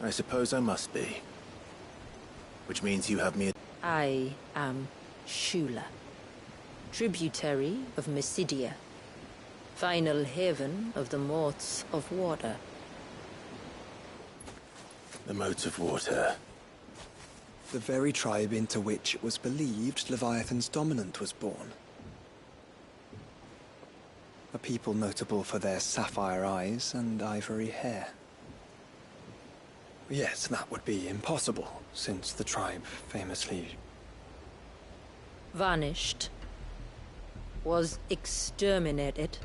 I suppose I must be. Which means you have me... I am Shula, tributary of Mysidia, final haven of the Moats of Water. The Moats of Water. The very tribe into which it was believed Leviathan's dominant was born. A people notable for their sapphire eyes and ivory hair. Yet that would be impossible, since the tribe famously... vanished. Was exterminated.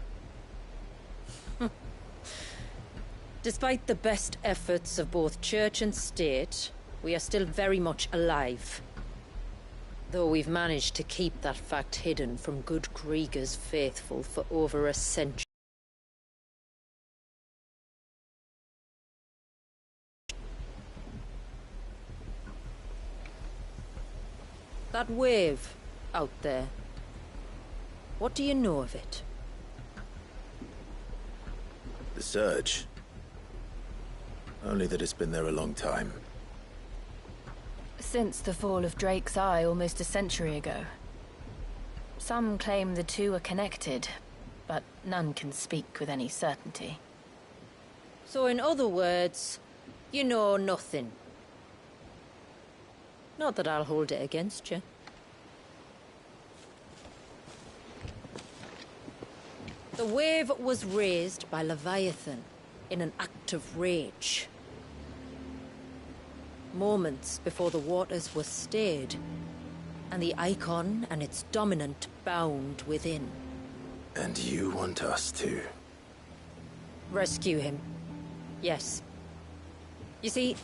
Despite the best efforts of both church and state, we are still very much alive. Though we've managed to keep that fact hidden from good Krieger's faithful for over a century. That wave out there, what do you know of it? The Surge. Only that it's been there a long time. Since the fall of Drake's Eye almost a century ago. Some claim the two are connected, but none can speak with any certainty. So in other words, you know nothing. Not that I'll hold it against you. The wave was raised by Leviathan in an act of rage. Moments before the waters were stayed, and the Icon and its dominant bound within. And you want us to... rescue him. Yes. You see,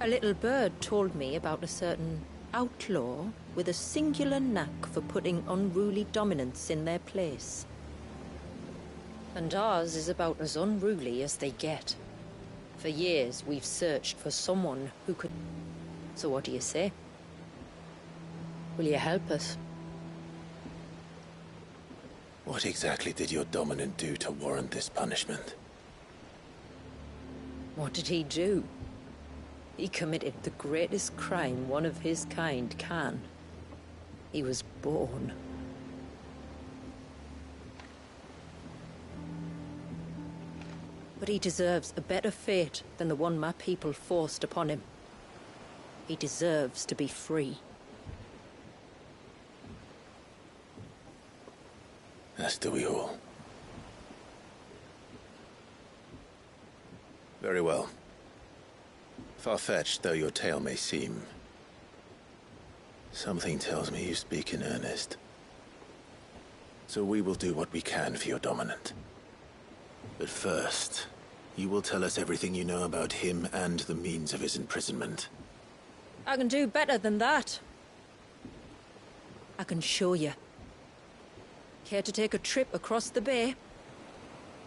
a little bird told me about a certain outlaw with a singular knack for putting unruly dominants in their place. And ours is about as unruly as they get. For years, we've searched for someone who could... So what do you say? Will you help us? What exactly did your dominant do to warrant this punishment? What did he do? He committed the greatest crime one of his kind can. He was born. But he deserves a better fate than the one my people forced upon him. He deserves to be free. As do we all. Very well. Far-fetched though your tale may seem, something tells me you speak in earnest. So we will do what we can for your dominant. But first, you will tell us everything you know about him and the means of his imprisonment. I can do better than that. I can show you. Care to take a trip across the bay?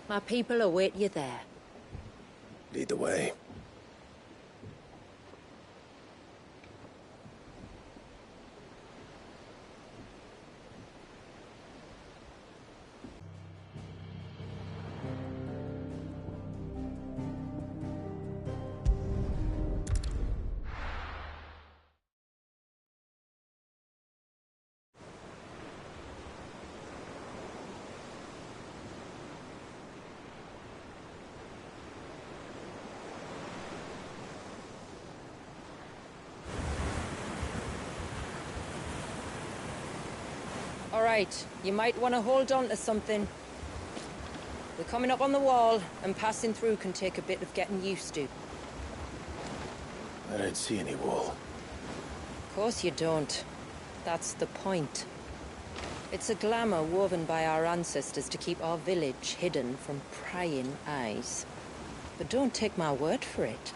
My people await you there. Lead the way. All right, you might want to hold on to something. We're coming up on the wall, and passing through can take a bit of getting used to. I don't see any wall. Of course you don't. That's the point. It's a glamour woven by our ancestors to keep our village hidden from prying eyes. But don't take my word for it.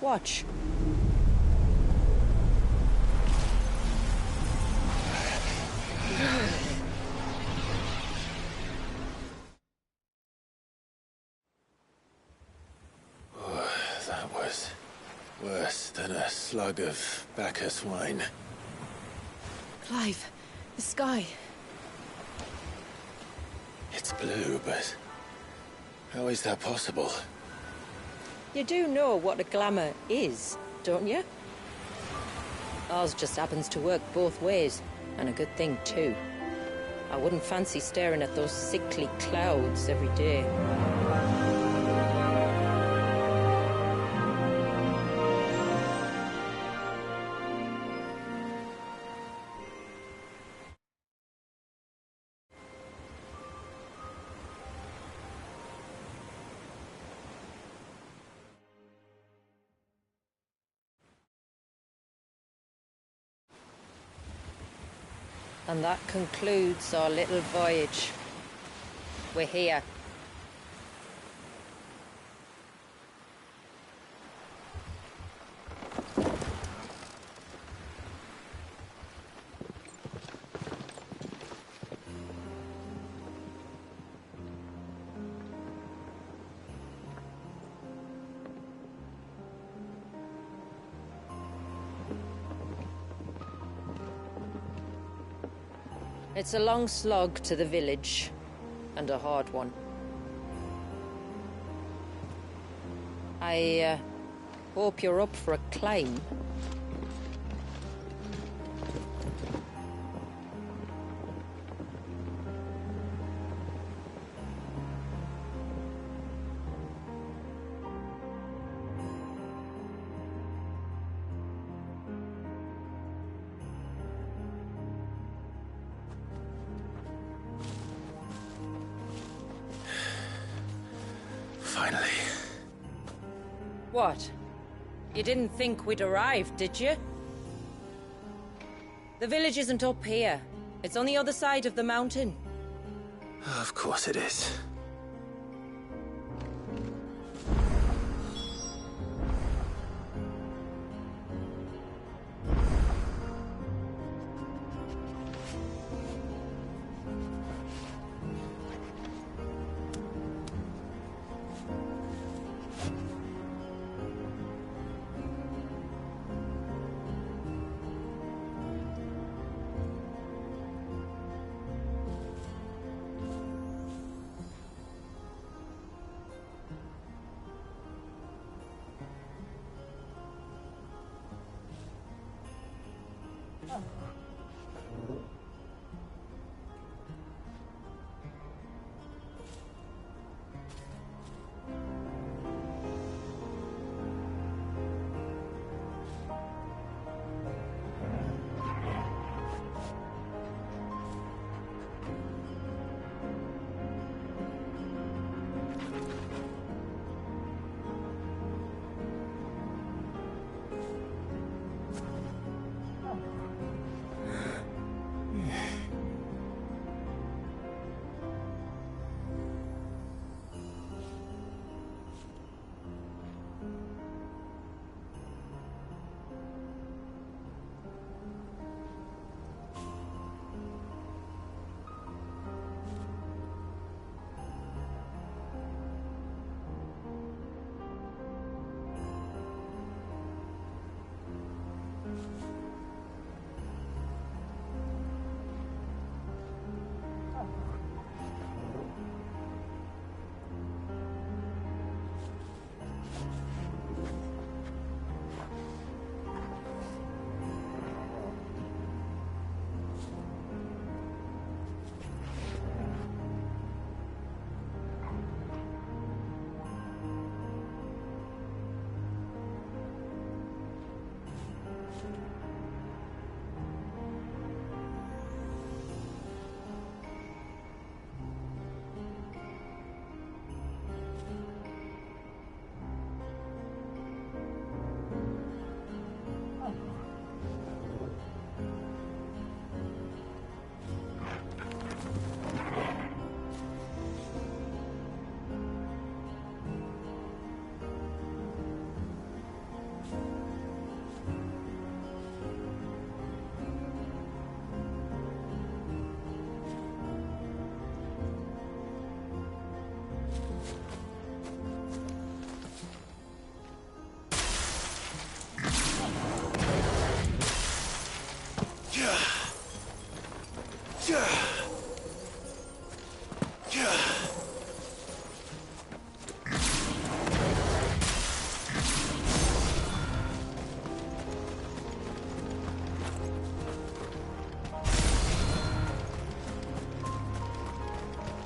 Watch. That was worse than a slug of Bacchus wine. Clive, the sky. It's blue, but how is that possible? You do know what a glamour is, don't you? Ours just happens to work both ways, and a good thing too. I wouldn't fancy staring at those sickly clouds every day. And that concludes our little voyage. We're here. It's a long slog to the village, and a hard one. I hope you're up for a climb. Finally. What? You didn't think we'd arrived, did you? The village isn't up here. It's on the other side of the mountain. Of course it is.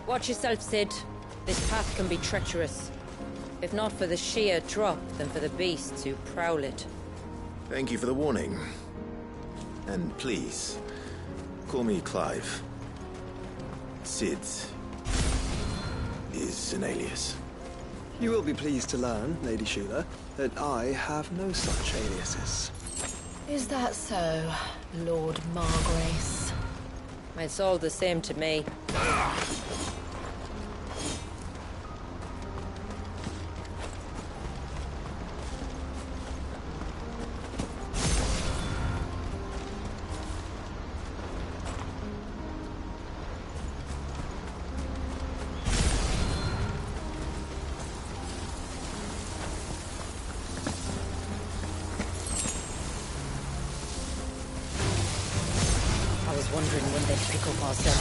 Watch yourself, Cid. This path can be treacherous. If not for the sheer drop, then for the beasts who prowl it. Thank you for the warning. And please, call me Clive. Cid is an alias. You will be pleased to learn, Lady Sheila, that I have no such aliases. Is that so, Lord Margrace? It's all the same to me. I was wondering when they'd pick up our scent.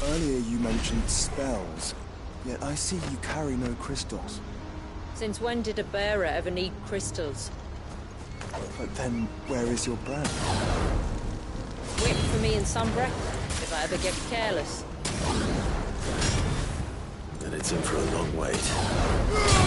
Earlier you mentioned spells, yet I see you carry no crystals. Since when did a bearer ever need crystals? But then, where is your brand? Wait for me in Sombra, if I ever get careless. Then it's in for a long wait.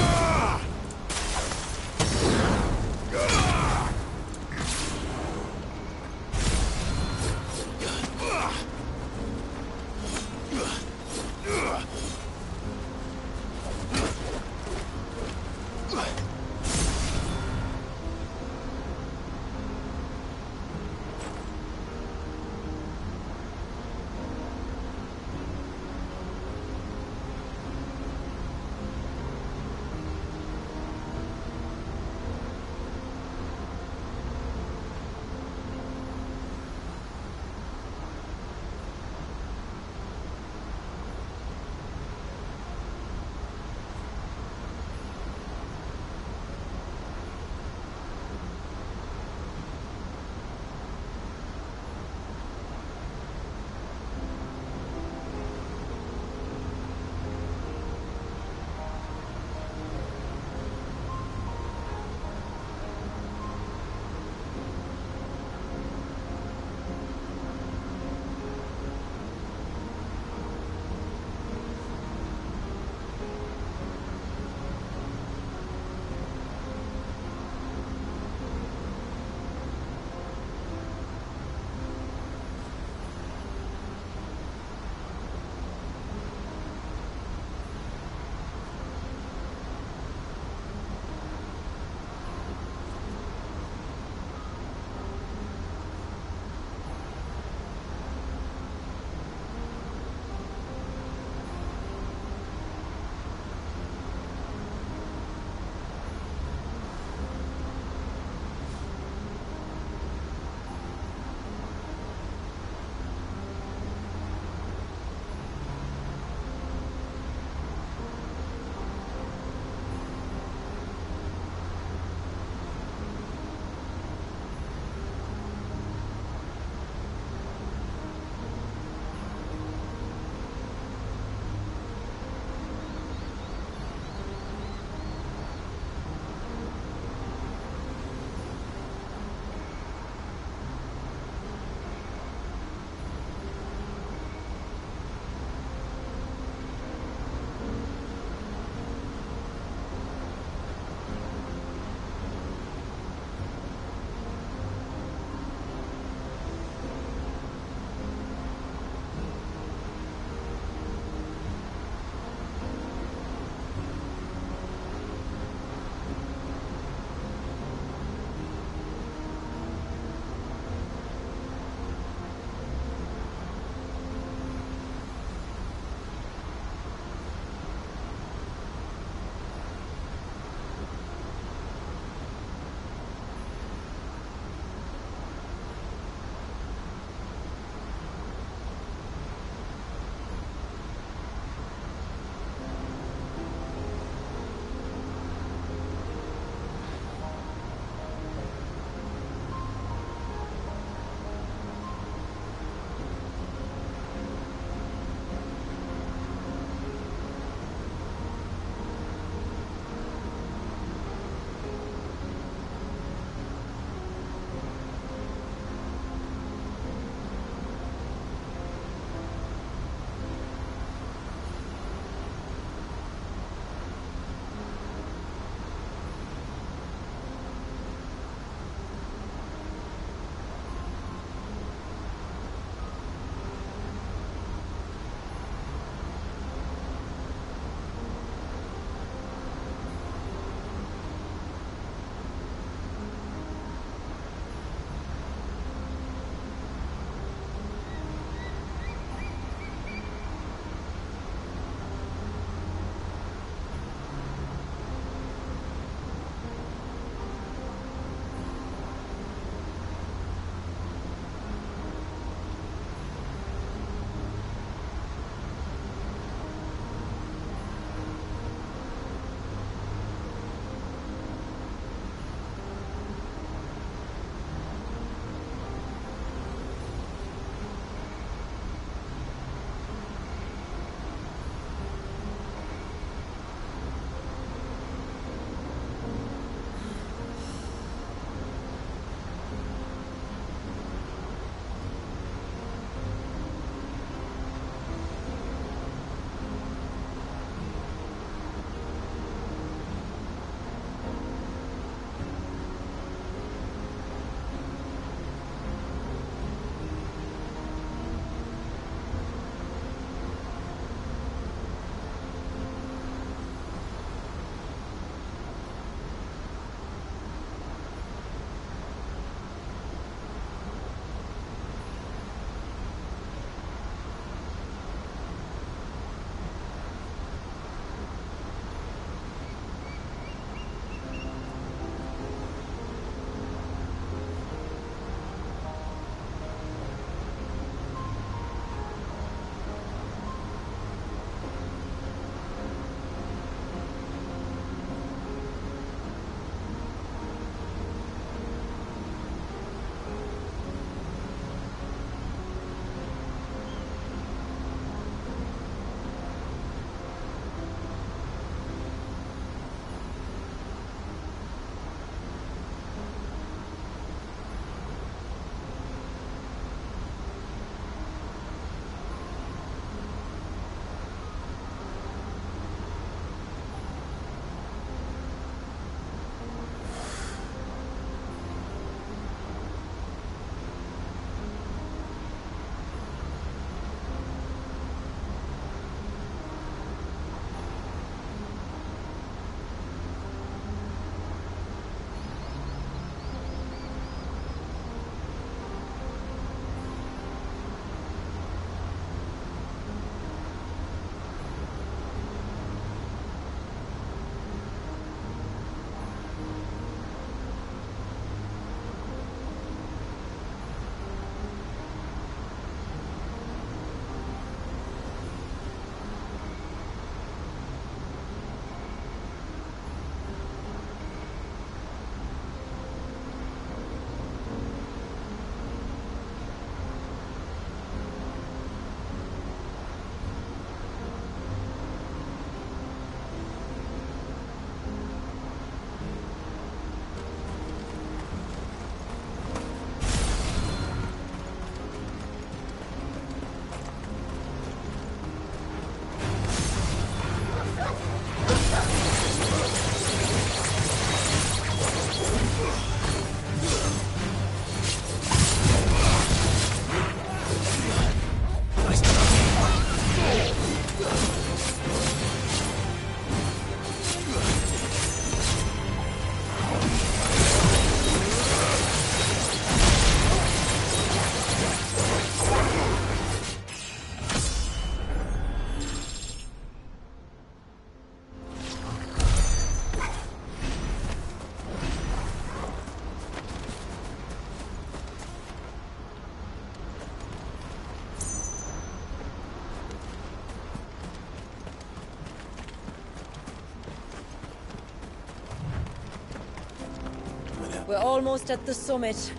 We're almost at the summit.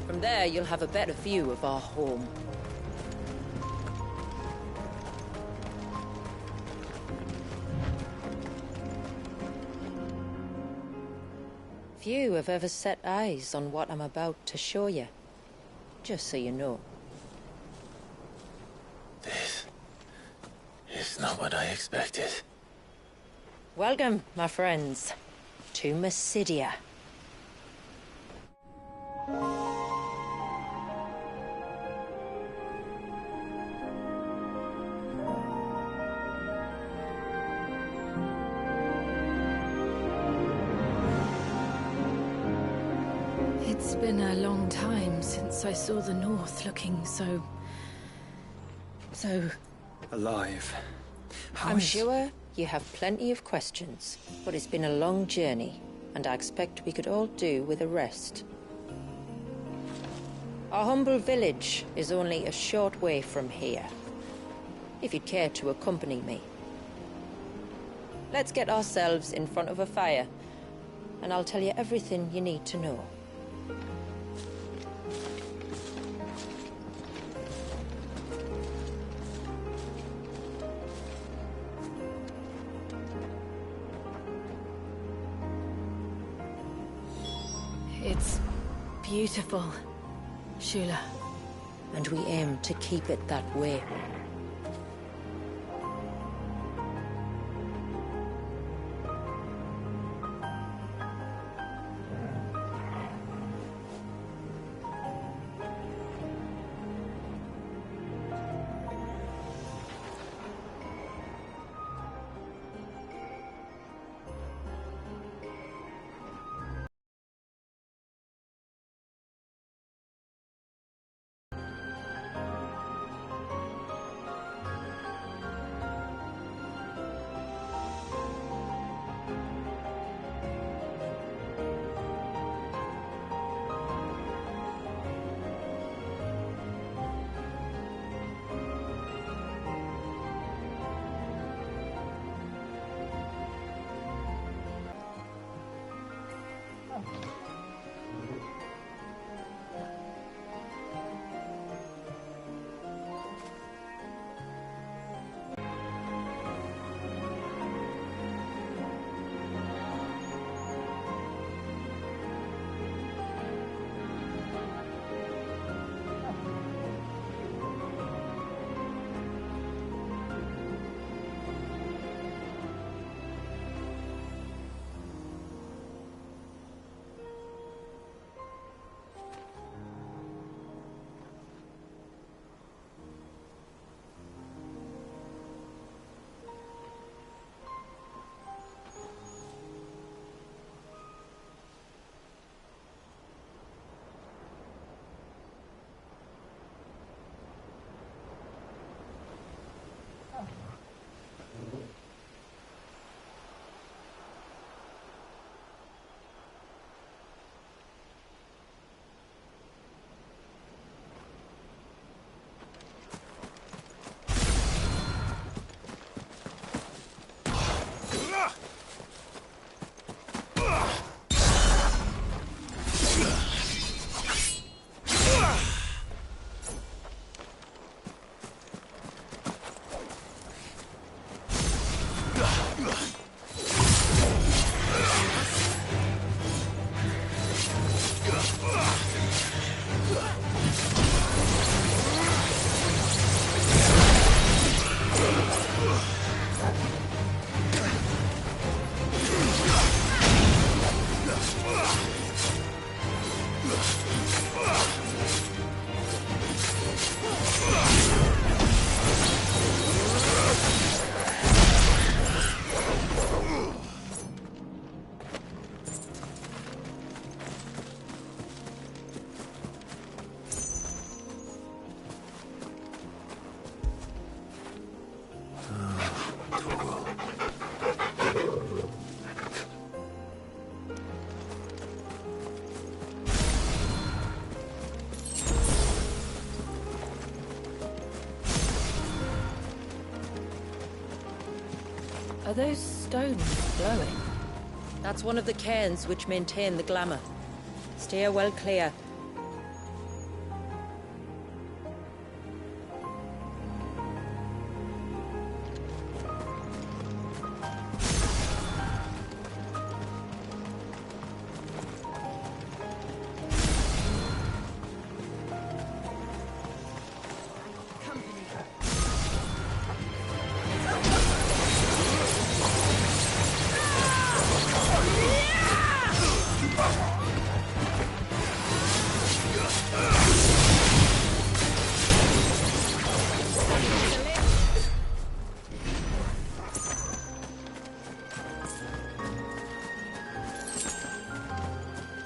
From there, you'll have a better view of our home. Few have ever set eyes on what I'm about to show you. Just so you know. This is not what I expected. Welcome, my friends, to Mysidia. It's been a long time since I saw the North looking so... Alive. I'm sure you have plenty of questions, but it's been a long journey, and I expect we could all do with a rest. Our humble village is only a short way from here, if you'd care to accompany me. Let's get ourselves in front of a fire, and I'll tell you everything you need to know. It's beautiful, Shula. And we aim to keep it that way. Are those stones glowing? That's one of the cairns which maintain the glamour. Steer well clear.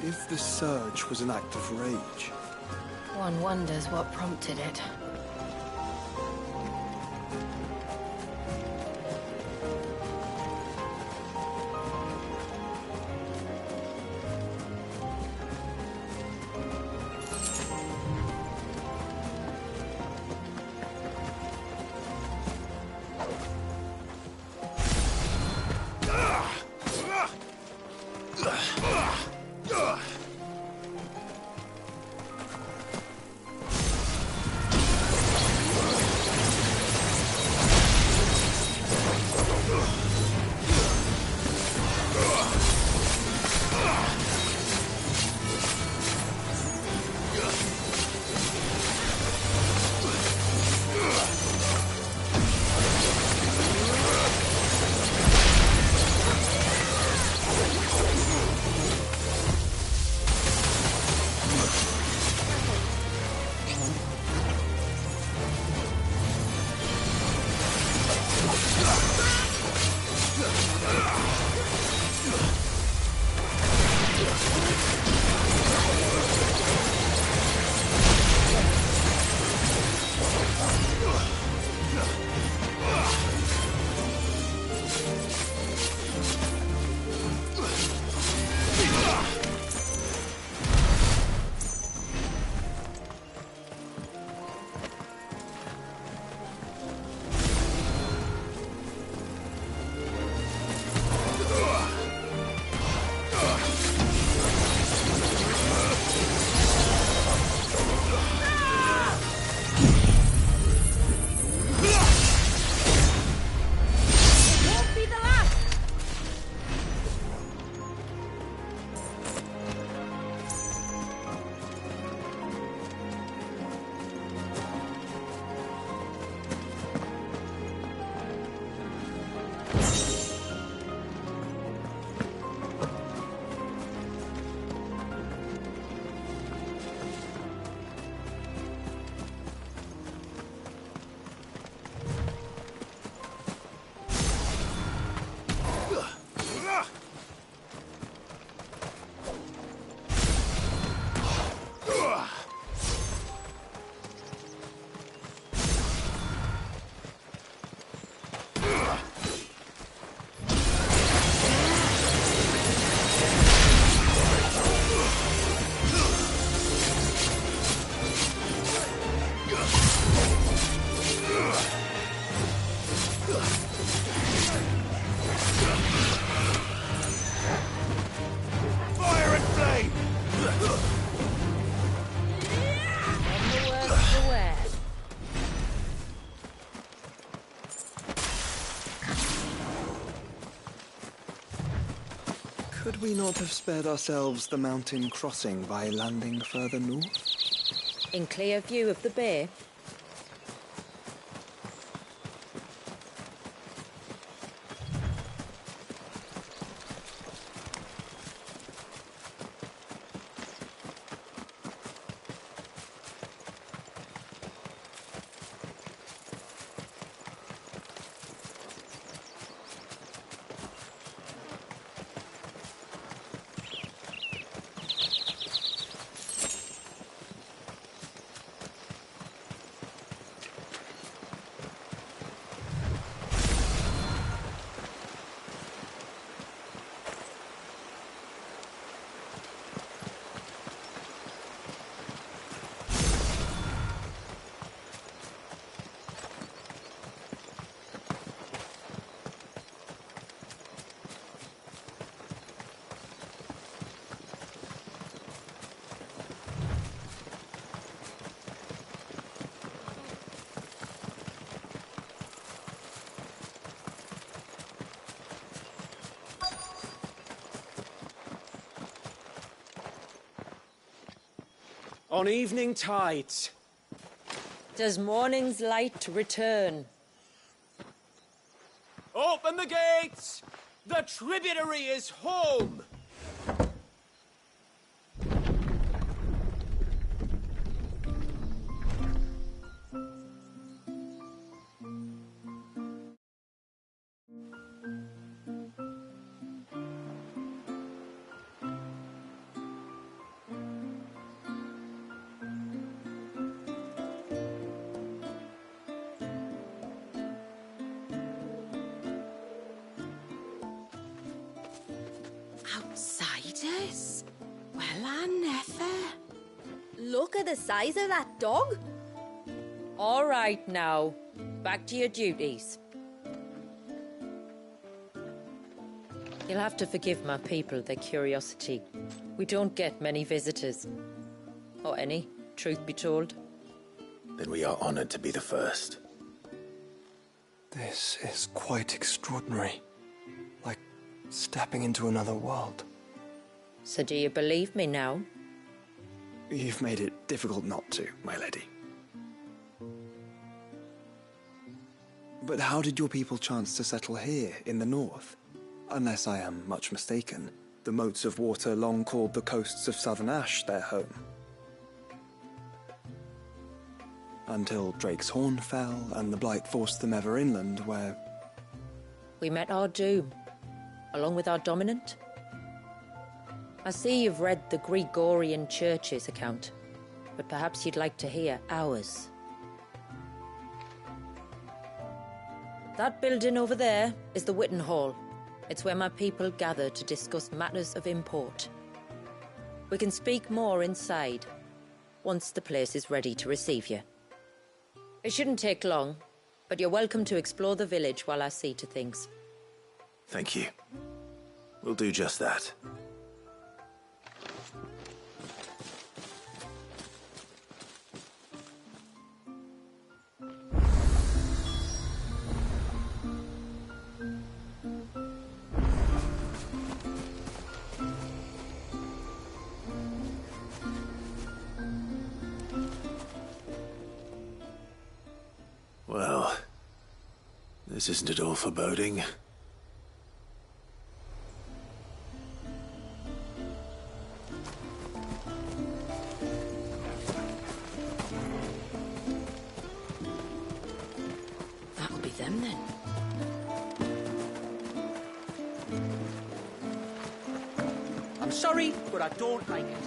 If the surge was an act of rage, One wonders what prompted it. could we not have spared ourselves the mountain crossing by landing further north? In clear view of the bay? On evening tides. Does morning's light return? Open the gates! The tributary is home! Outsiders? Well, I never. Look at the size of that dog. All right now, back to your duties. You'll have to forgive my people their curiosity. We don't get many visitors. Or any, truth be told. Then we are honored to be the first. This is quite extraordinary. Like stepping into another world. So do you believe me now? You've made it difficult not to, my lady. But how did your people chance to settle here in the north? Unless I am much mistaken, the moats of water long called the coasts of Southern Ash their home. Until Drake's Horn fell and the Blight forced them ever inland, where... We met our doom, along with our dominant. I see you've read the Gregorian Church's account, but perhaps you'd like to hear ours. That building over there is the Witten Hall. It's where my people gather to discuss matters of import. We can speak more inside, once the place is ready to receive you. It shouldn't take long, but you're welcome to explore the village while I see to things. Thank you. We'll do just that. Well, this isn't at all foreboding. That'll be them then. I'm sorry, but I don't like it.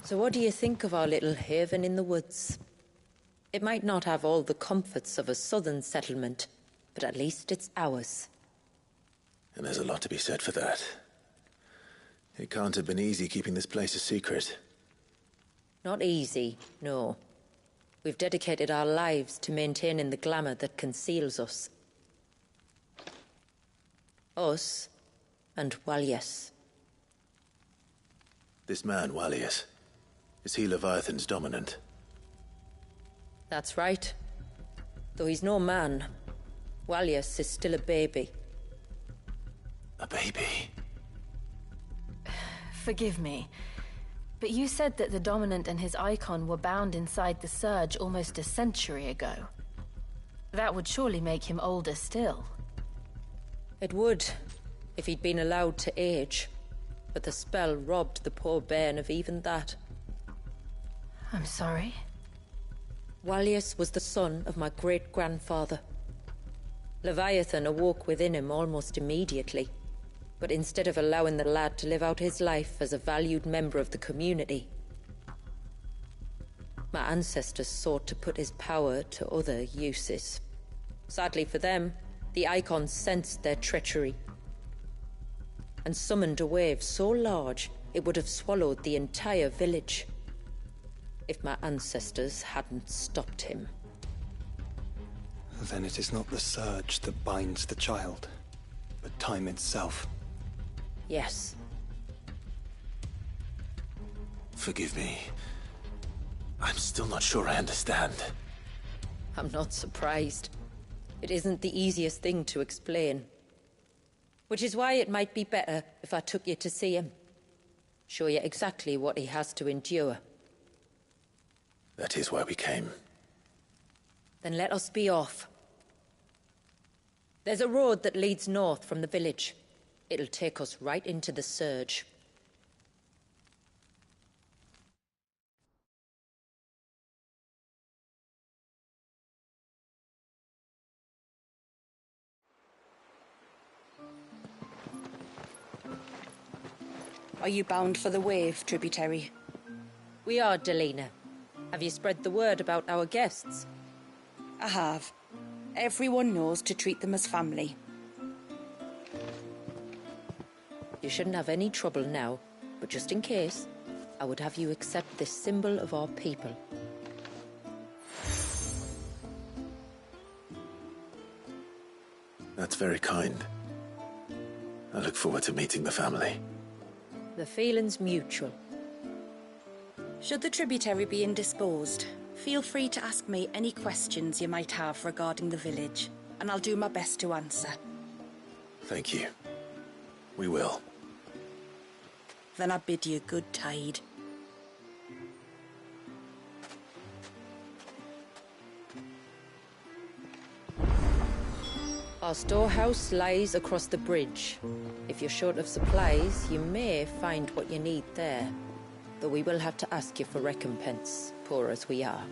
So what do you think of our little haven in the woods? It might not have all the comforts of a southern settlement, but at least it's ours. And there's a lot to be said for that. It can't have been easy keeping this place a secret. Not easy, no. We've dedicated our lives to maintaining the glamour that conceals us. Us and Walyas. This man, Walyas, is he Leviathan's dominant? That's right. Though he's no man, Walyas is still a baby. A baby? Forgive me, but you said that the Dominant and his icon were bound inside the Surge almost a century ago. That would surely make him older still. It would, if he'd been allowed to age. But the spell robbed the poor bairn of even that. I'm sorry. Walyas was the son of my great-grandfather. Leviathan awoke within him almost immediately. But instead of allowing the lad to live out his life as a valued member of the community, my ancestors sought to put his power to other uses. Sadly for them, the Icon sensed their treachery and summoned a wave so large it would have swallowed the entire village if my ancestors hadn't stopped him. Then it is not the Surge that binds the child, but time itself. Yes. Forgive me. I'm still not sure I understand. I'm not surprised. It isn't the easiest thing to explain. Which is why it might be better if I took you to see him. Show you exactly what he has to endure. That is why we came. Then let us be off. There's a road that leads north from the village. It'll take us right into the Surge. Are you bound for the Wave, Tributary? We are, Delina. Have you spread the word about our guests? I have. Everyone knows to treat them as family. You shouldn't have any trouble now, but just in case, I would have you accept this symbol of our people. That's very kind. I look forward to meeting the family. The feeling's mutual. Should the Tributary be indisposed, feel free to ask me any questions you might have regarding the village, and I'll do my best to answer. Thank you. We will. Then I bid you good tide. Our storehouse lies across the bridge. If you're short of supplies, you may find what you need there. Though we will have to ask you for recompense, poor as we are.